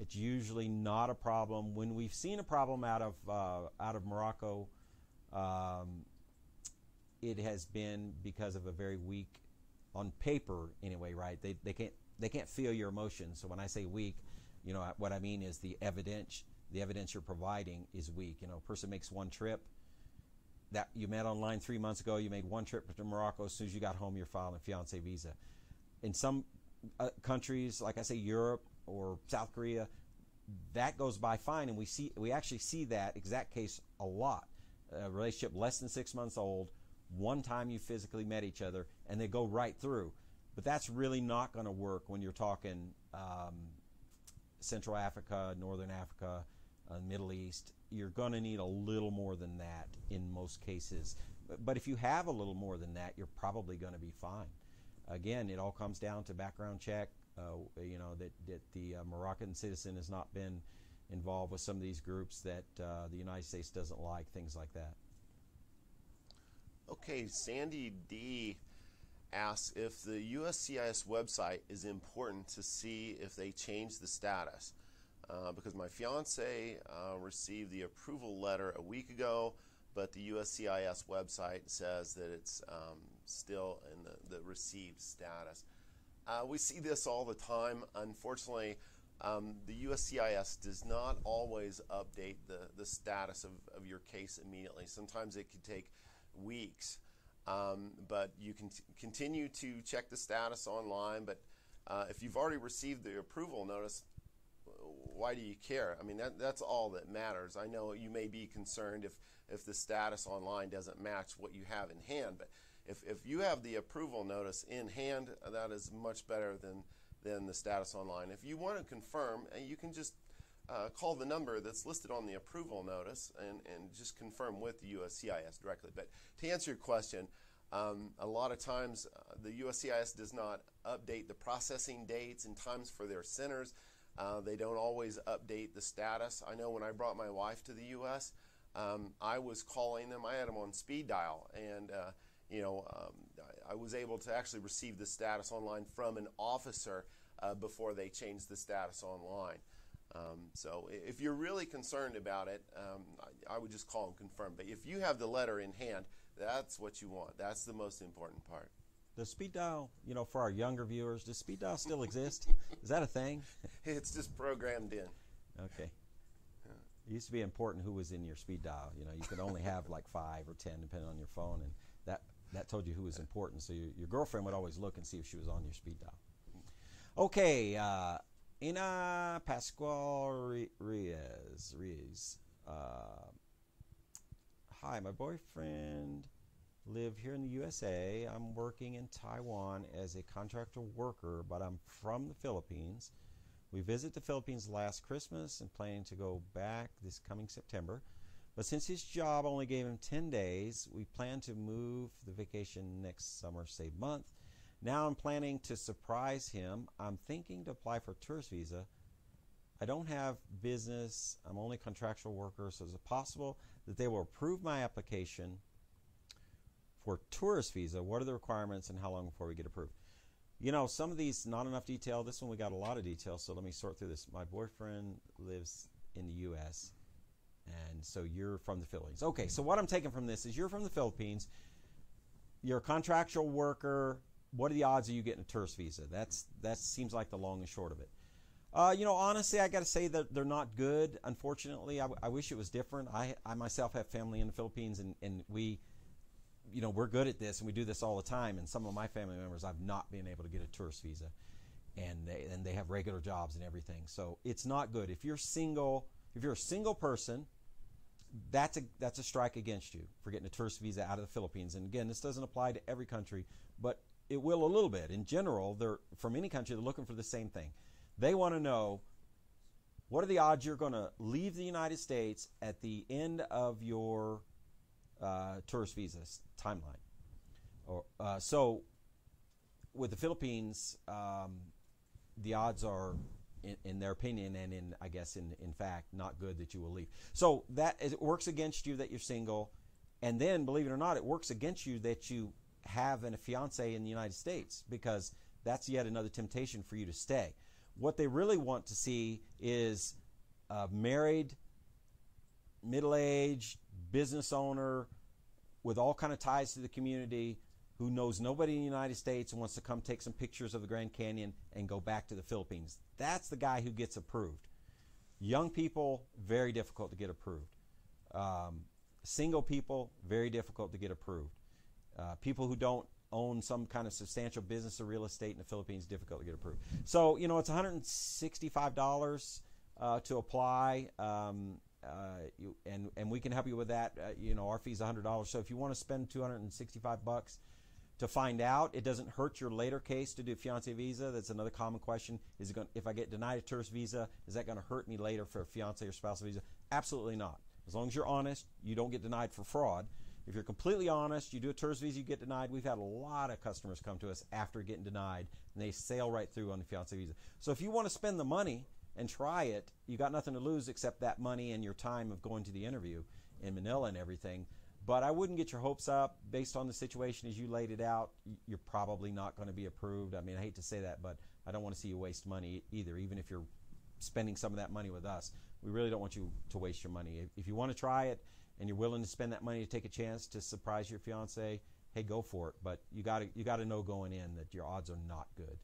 It's usually not a problem. When we've seen a problem out of Morocco, it has been because of a very weak, on paper anyway, right? They can't feel your emotions. So when I say weak, what I mean is the evidence you're providing is weak. A person makes one trip. That you met online 3 months ago, you made one trip to Morocco. As soon as you got home, you're filing a fiancé visa. In some countries, like I say, Europe or South Korea, that goes by fine, and we actually see that exact case a lot. A relationship less than 6 months old, one time you physically met each other, and they go right through. But that's really not going to work when you're talking Central Africa, Northern Africa, Middle East. You're going to need a little more than that in most cases. But if you have a little more than that, you're probably going to be fine. Again, it all comes down to background check, that the Moroccan citizen has not been involved with some of these groups that the United States doesn't like, things like that. Okay, Sandy D asks if the USCIS website is important to see if they change the status. Because my fiance received the approval letter a week ago, but the USCIS website says that it's still in the received status. We see this all the time. Unfortunately, the USCIS does not always update the status of your case immediately. Sometimes it could take weeks. But you can continue to check the status online. But if you've already received the approval notice, why do you care? I mean, that's all that matters. I know you may be concerned if the status online doesn't match what you have in hand, but if you have the approval notice in hand, that is much better than the status online. If you want to confirm, you can just call the number that's listed on the approval notice and just confirm with the USCIS directly. But to answer your question, a lot of times the USCIS does not update the processing dates and times for their centers. They don't always update the status. I know when I brought my wife to the U.S., I was calling them. I had them on speed dial, and I was able to actually receive the status online from an officer before they changed the status online. So if you're really concerned about it, I would just call and confirm. But if you have the letter in hand, that's what you want. That's the most important part. Does speed dial, for our younger viewers, does speed dial still exist? Is that a thing? It's just programmed in. Okay. Yeah. It used to be important who was in your speed dial. You could only have like 5 or 10 depending on your phone, and that told you who was important. So your girlfriend would always look and see if she was on your speed dial. Okay. Ina Pascual Reyes. Hi, my boyfriend live here in the USA. I'm working in Taiwan as a contractor worker, but I'm from the Philippines. We visit the Philippines last Christmas and planning to go back this coming September. But since his job only gave him 10 days, we plan to move the vacation next summer, save month. Now I'm planning to surprise him. I'm thinking to apply for a tourist visa. I don't have business. I'm only a contractual worker, so is it possible that they will approve my application for tourist visa? What are the requirements and how long before we get approved? You know, some of these, not enough detail. This one we got a lot of detail, so let me sort through this. My boyfriend lives in the U.S., and so you're from the Philippines. Okay, so what I'm taking from this is you're from the Philippines. You're a contractual worker. What are the odds of you getting a tourist visa? That seems like the long and short of it. You know, honestly, I got to say that they're not good. Unfortunately, I wish it was different. I myself have family in the Philippines, and we, you know, we're good at this, and we do this all the time. And some of my family members, I've not been able to get a tourist visa, and they have regular jobs and everything. So it's not good. If you're single, if you're a single person, that's a strike against you for getting a tourist visa out of the Philippines. And again, this doesn't apply to every country, but it will a little bit. In general, from any country, they're looking for the same thing. They want to know, what are the odds you're going to leave the United States at the end of your tourist visa timeline? So with the Philippines, the odds are, in their opinion, and I guess in fact, not good that you will leave. So it works against you that you're single, and then, believe it or not, it works against you that you have a fiancé in the United States, because that's yet another temptation for you to stay. What they really want to see is a married, middle-aged business owner with all kind of ties to the community, who knows nobody in the United States and wants to come take some pictures of the Grand Canyon and go back to the Philippines. That's the guy who gets approved. Young people, very difficult to get approved. Single people, very difficult to get approved. People who don't own some kind of substantial business or real estate in the Philippines, difficult to get approved. So, you know, it's $165 to apply, and we can help you with that. You know, our fee's $100. So if you want to spend $265 to find out, it doesn't hurt your later case to do a fiancé visa. That's another common question. Is it going, if I get denied a tourist visa, is that going to hurt me later for a fiancé or spousal visa? Absolutely not. As long as you're honest, you don't get denied for fraud. If you're completely honest, you do a tourist visa, you get denied. We've had a lot of customers come to us after getting denied, and they sail right through on the fiancé visa. So if you want to spend the money and try it, you got nothing to lose except that money and your time of going to the interview in Manila and everything. But I wouldn't get your hopes up. Based on the situation as you laid it out, you're probably not going to be approved. I mean, I hate to say that, but I don't want to see you waste money either, even if you're spending some of that money with us. We really don't want you to waste your money. If you want to try it and you're willing to spend that money to take a chance to surprise your fiance, hey, go for it. But you got to know going in that your odds are not good.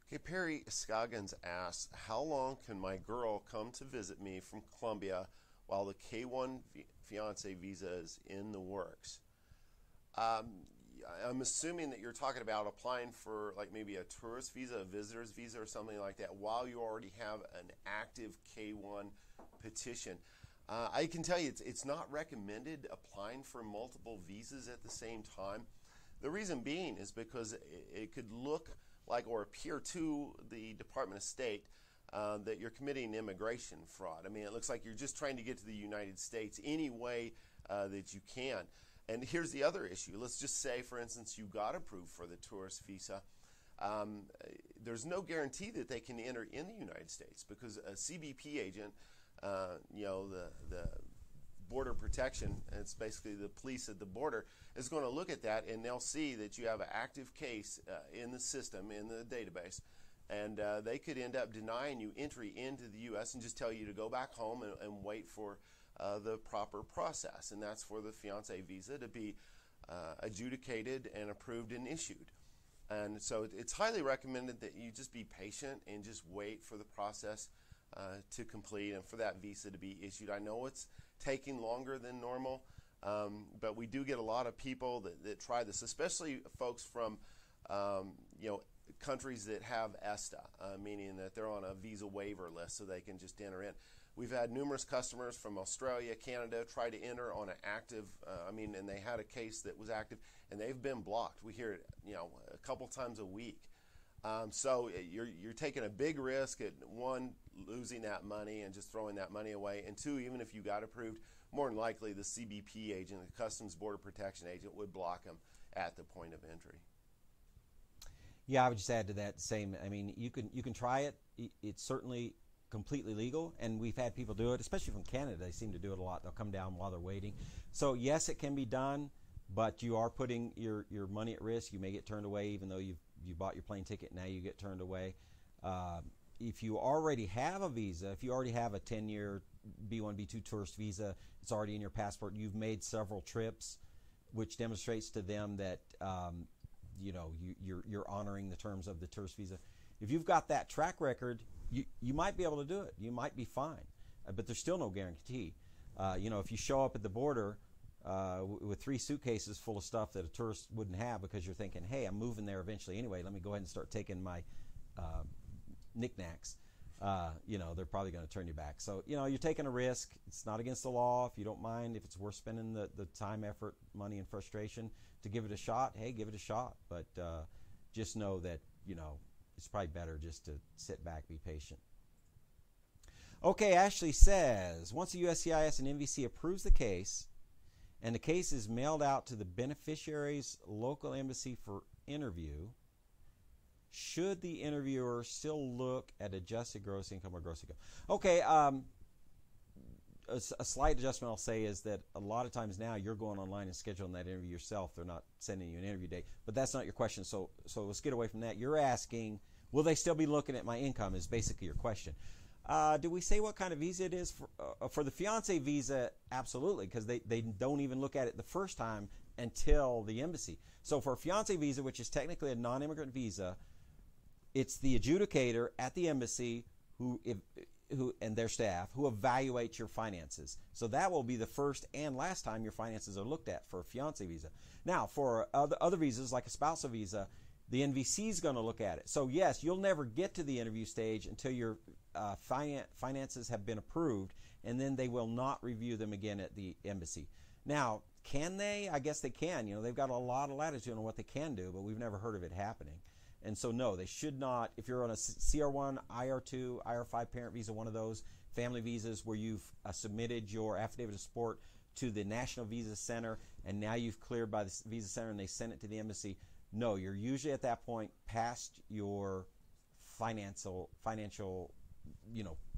Okay, Perry Scoggins asks, how long can my girl come to visit me from Colombia while the K1 fiance visa is in the works? I'm assuming that you're talking about applying for like maybe a tourist visa, a visitor's visa, or something like that while you already have an active K1 petition. I can tell you it's not recommended applying for multiple visas at the same time. The reason being is because it could look like or appear to the Department of State that you're committing immigration fraud. I mean, it looks like you're just trying to get to the United States any way that you can. And here's the other issue. Let's just say, for instance, you got approved for the tourist visa. There's no guarantee that they can enter in the United States, because a CBP agent, you know, the border protection, and it's basically the police at the border, is going to look at that, and they'll see that you have an active case in the system, in the database, and they could end up denying you entry into the U.S. and just tell you to go back home and wait for the proper process, and that's for the fiancé visa to be adjudicated and approved and issued. And so it's highly recommended that you just be patient and just wait for the process to complete and for that visa to be issued. I know it's taking longer than normal, but we do get a lot of people that try this, especially folks from you know, countries that have ESTA, meaning that they're on a visa waiver list so they can just enter in. We've had numerous customers from Australia, Canada try to enter on an active, and they had a case that was active, and they've been blocked. We hear it, a couple times a week. So you're taking a big risk at, one, losing that money and just throwing that money away, and two, even if you got approved, more than likely the CBP agent, the Customs Border Protection agent, would block them at the point of entry. Yeah, I would just add to that same. I mean, you can try it. It's certainly completely legal, and we've had people do it, especially from Canada. They seem to do it a lot. They'll come down while they're waiting. So yes, it can be done, but you are putting your money at risk. You may get turned away, even though you bought your plane ticket. Now you get turned away. If you already have a visa, if you already have a 10-year B1, B2 tourist visa, it's already in your passport. You've made several trips, which demonstrates to them that you're honoring the terms of the tourist visa. If you've got that track record, you might be able to do it. You might be fine, but there's still no guarantee. If you show up at the border with 3 suitcases full of stuff that a tourist wouldn't have because you're thinking, hey, I'm moving there eventually anyway, let me go ahead and start taking my knickknacks, they're probably going to turn you back. So, you're taking a risk. It's not against the law. If you don't mind, if it's worth spending the time, effort, money, and frustration to give it a shot, hey, give it a shot. But just know that, it's probably better just to sit back, be patient. Okay, Ashley says, once the USCIS and NVC approves the case, and the case is mailed out to the beneficiary's local embassy for interview, should the interviewer still look at adjusted gross income or gross income? Okay, a slight adjustment I'll say is that a lot of times now you're going online and scheduling that interview yourself. They're not sending you an interview date. But that's not your question, so let's get away from that. You're asking, will they still be looking at my income is basically your question. Do we say what kind of visa it is? For the fiancé visa, absolutely, because they don't even look at it the first time until the embassy. So for a fiancé visa, which is technically a non-immigrant visa, it's the adjudicator at the embassy who and their staff who evaluate your finances. So that will be the first and last time your finances are looked at for a fiancé visa. Now, for other visas, like a spousal visa, the NVC is going to look at it. So yes, you'll never get to the interview stage until your finances have been approved, and then they will not review them again at the embassy. Now, can they? I guess they can. They've got a lot of latitude on what they can do, but we've never heard of it happening. And so, no, they should not. If you're on a CR1, IR2, IR5 parent visa, one of those family visas where you've submitted your affidavit of support to the National Visa Center, and now you've cleared by the Visa Center and they send it to the embassy, no, you're usually at that point past your financial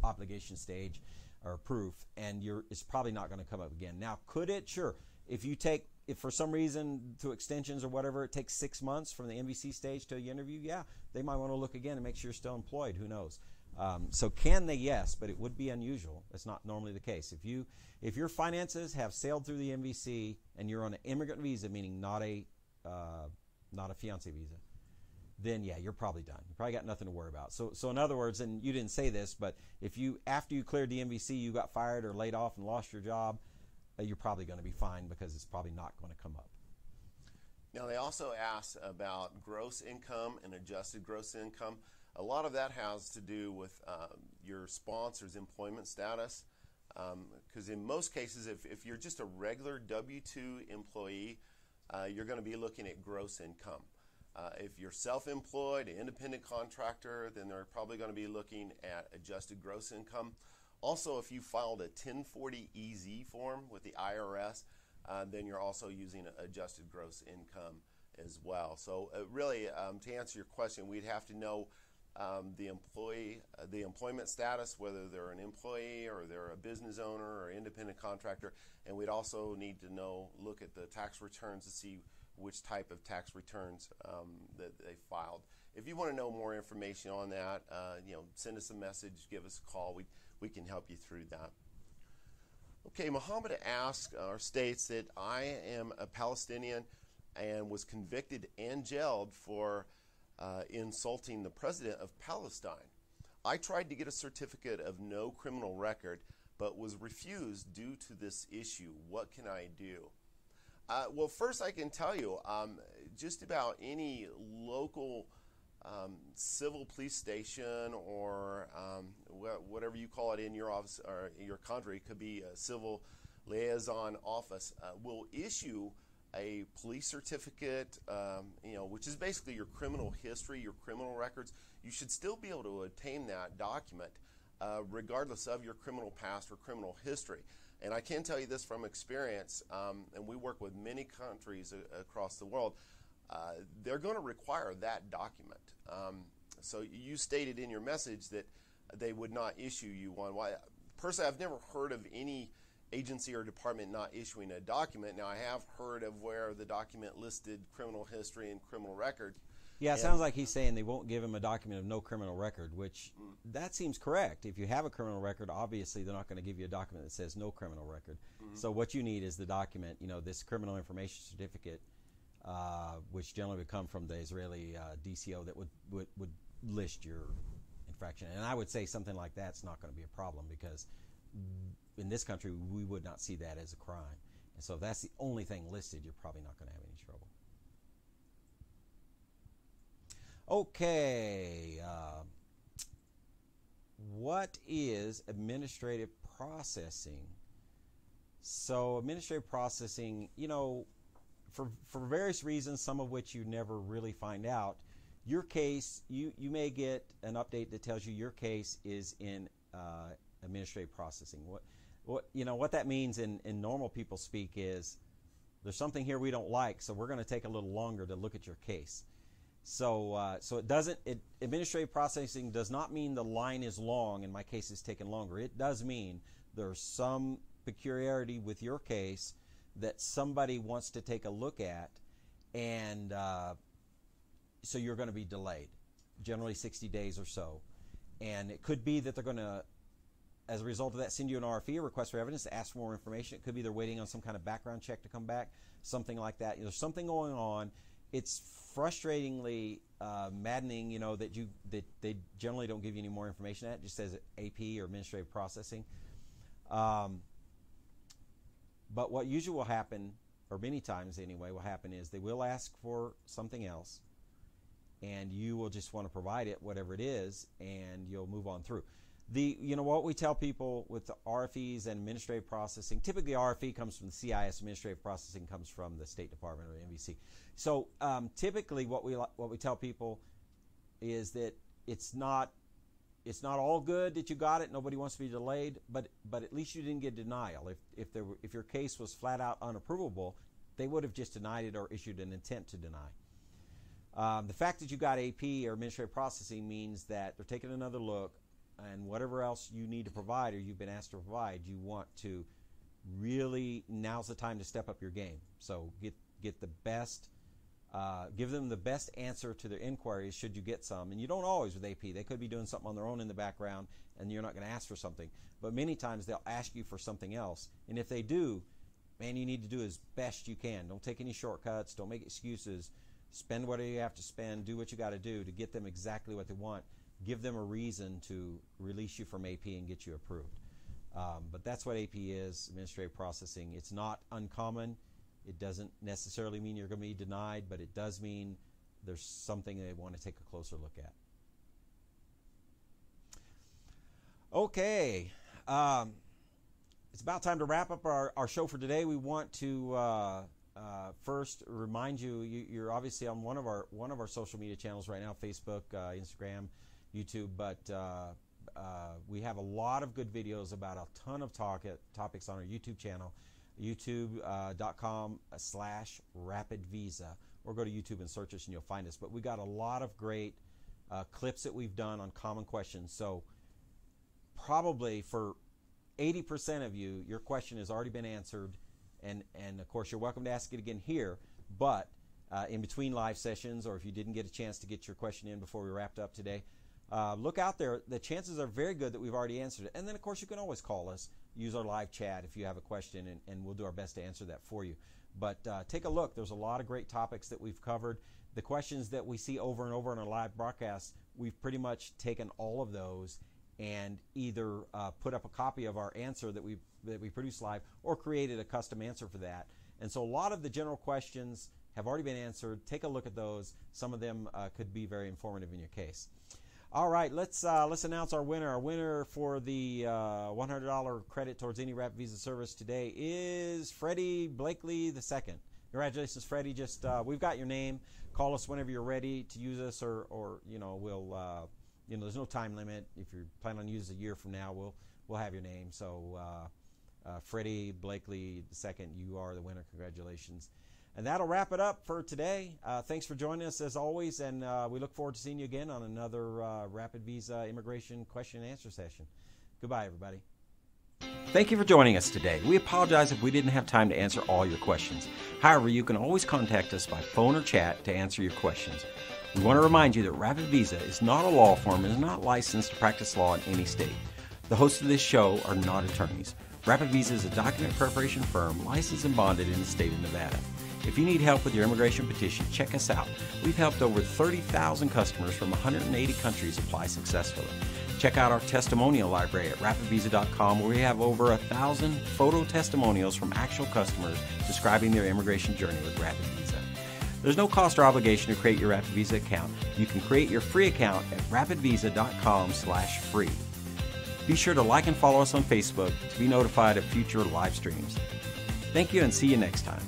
obligation stage or proof, and it's probably not going to come up again. Now, could it? Sure. If for some reason, through extensions or whatever, it takes 6 months from the MVC stage to the interview, yeah, they might want to look again and make sure you're still employed. Who knows? So can they? Yes, but it would be unusual. It's not normally the case. If your finances have sailed through the MVC and you're on an immigrant visa, meaning not a fiancé visa, then yeah, you're probably done. You probably got nothing to worry about. So in other words, and you didn't say this, but if after you cleared the MVC, you got fired or laid off and lost your job, you're probably going to be fine because it's probably not going to come up. Now, they also asked about gross income and adjusted gross income. A lot of that has to do with your sponsor's employment status, because in most cases, if you're just a regular W-2 employee, you're going to be looking at gross income. If you're self-employed, an independent contractor, then they're probably going to be looking at adjusted gross income. Also, if you filed a 1040-EZ form with the IRS, then you're also using adjusted gross income as well. So really, to answer your question, we'd have to know the employment status, whether they're an employee or they're a business owner or independent contractor, and we'd also need to look at the tax returns to see which type of tax returns that they filed. If you want to know more information on that, send us a message, give us a call. We can help you through that. Okay, Muhammad asks or states that I am a Palestinian and was convicted and jailed for insulting the president of Palestine. I tried to get a certificate of no criminal record, but was refused due to this issue. What can I do? Well, first I can tell you, just about any local civil police station or whatever you call it in your office or your country, it could be a civil liaison office, will issue a police certificate, which is basically your criminal history, your criminal records. You should still be able to obtain that document regardless of your criminal past or criminal history. And I can tell you this from experience, and we work with many countries across the world, they're going to require that document. So you stated in your message that they would not issue you one. Personally, I've never heard of any agency or department not issuing a document. Now, I have heard of where the document listed criminal history and criminal record. Yeah, it sounds like he's saying they won't give him a document of no criminal record, which that seems correct. If you have a criminal record, obviously they're not going to give you a document that says no criminal record. So what you need is the document, this criminal information certificate, which generally would come from the Israeli DCO that would list your infraction. And I would say something like that's not going to be a problem because in this country we would not see that as a crime. And so if that's the only thing listed, you're probably not going to have any trouble. Okay, what is administrative processing? So administrative processing, for various reasons, some of which you never really find out, your case, you may get an update that tells you your case is in administrative processing. What that means in normal people speak is there's something here we don't like, so we're going to take a little longer to look at your case. So administrative processing does not mean the line is long and my case is taking longer. It does mean there's some peculiarity with your case that somebody wants to take a look at, and so you're going to be delayed, generally 60 days or so. And it could be that they're going to, as a result of that, send you an RFE, a request for evidence, to ask for more information. It could be they're waiting on some kind of background check to come back, something like that. There's something going on. It's frustratingly maddening, that they generally don't give you any more information. It just says AP or administrative processing. But what usually will happen, or many times anyway, will happen is they will ask for something else, and you will just want to provide it, whatever it is, and you'll move on through. What we tell people with the RFEs and administrative processing, typically RFE comes from the CIS, administrative processing comes from the State Department or the NVC. So typically what we tell people is that it's not all good that you got it. Nobody wants to be delayed, but at least you didn't get denial. If your case was flat out unapprovable, they would have just denied it or issued an intent to deny. The fact that you got AP or administrative processing means that they're taking another look, and whatever else you need to provide or you've been asked to provide, you want to really, now's the time to step up your game. So get the best, give them the best answer to their inquiries should you get some. And you don't always with AP. They could be doing something on their own in the background and you're not going to ask for something. But many times they'll ask you for something else. And if they do, man, you need to do as best you can. Don't take any shortcuts. Don't make excuses. Spend whatever you have to spend. Do what you got to do to get them exactly what they want. Give them a reason to release you from AP and get you approved. But that's what AP is, administrative processing. It's not uncommon. It doesn't necessarily mean you're going to be denied, but it does mean there's something they want to take a closer look at. Okay. It's about time to wrap up our show for today. We want to first remind you, you're obviously on one of our social media channels right now, Facebook, Instagram, YouTube, but we have a lot of good videos about a ton of topics on our YouTube channel, youtube.com/RapidVisa, or go to YouTube and search us and you'll find us. But we got a lot of great clips that we've done on common questions. So probably for 80% of you, your question has already been answered, and of course you're welcome to ask it again here, but in between live sessions, or if you didn't get a chance to get your question in before we wrapped up today, look out there. The chances are very good that we've already answered it. And then, of course, you can always call us, use our live chat if you have a question, and we'll do our best to answer that for you. But take a look. There's a lot of great topics that we've covered. The questions that we see over and over in our live broadcasts, we've pretty much taken all of those and either put up a copy of our answer that we produce live or created a custom answer for that. And so a lot of the general questions have already been answered. Take a look at those. Some of them could be very informative in your case. All right, let's announce our winner. Our winner for the $100 credit towards any RapidVisa service today is Freddie Blakely II. Congratulations, Freddie. Just we've got your name. Call us whenever you're ready to use us, or we'll there's no time limit. If you're planning on using a year from now, we'll have your name. So Freddie Blakely II, you are the winner. Congratulations. And that'll wrap it up for today. Thanks for joining us as always, and we look forward to seeing you again on another RapidVisa immigration question and answer session. Goodbye, everybody. Thank you for joining us today. We apologize if we didn't have time to answer all your questions. However, you can always contact us by phone or chat to answer your questions. We want to remind you that RapidVisa is not a law firm and is not licensed to practice law in any state. The hosts of this show are not attorneys. RapidVisa is a document preparation firm licensed and bonded in the state of Nevada. If you need help with your immigration petition, check us out. We've helped over 30,000 customers from 180 countries apply successfully. Check out our testimonial library at RapidVisa.com, where we have over 1,000 photo testimonials from actual customers describing their immigration journey with RapidVisa. There's no cost or obligation to create your RapidVisa account. You can create your free account at RapidVisa.com/free. Be sure to like and follow us on Facebook to be notified of future live streams. Thank you and see you next time.